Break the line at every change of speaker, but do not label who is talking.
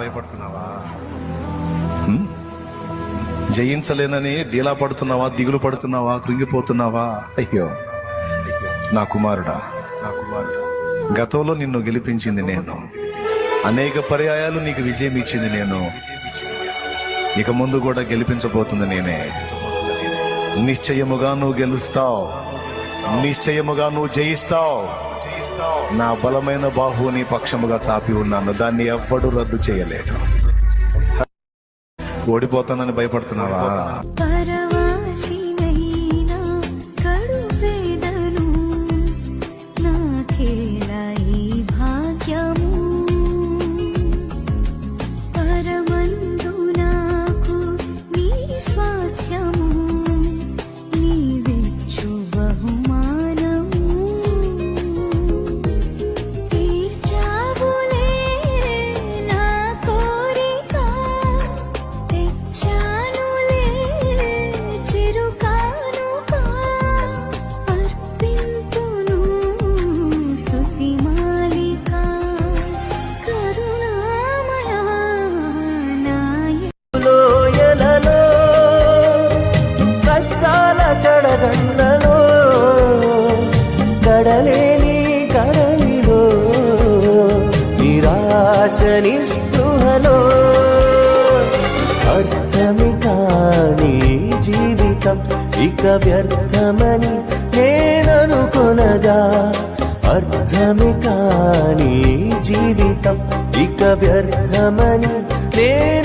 భయపడుతున్నావా? జయించలేనని డీలా పడుతున్నావా? దిగులు పడుతున్నావా? కృంగిపోతున్నావా? అయ్యో నా కుమారుడా, గతంలో నిన్ను గెలిపించింది నేను, అనేక పర్యాయాలు నీకు విజయం ఇచ్చింది నేను, ఇక ముందు కూడా గెలిపించబోతుంది నేనే. నిశ్చయముగా నువ్వు గెలుస్తావు, నిశ్చయముగా నువ్వు జయిస్తావు. నా బలమైన బాహువు నీ పక్షముగా చాపి ఉన్నాను, దాన్ని ఎవ్వడు రద్దు చేయలేడు. ఓడిపోతానని భయపడుతున్నావా?
కడగండలో కడలేని కడలిలో నిరాశ నిస్పృహలో అర్థమి కాని జీవితం ఇక వ్యర్థమని నేననుకొనగా, అర్థమి కాని జీవితం ఇక వ్యర్థమని నేను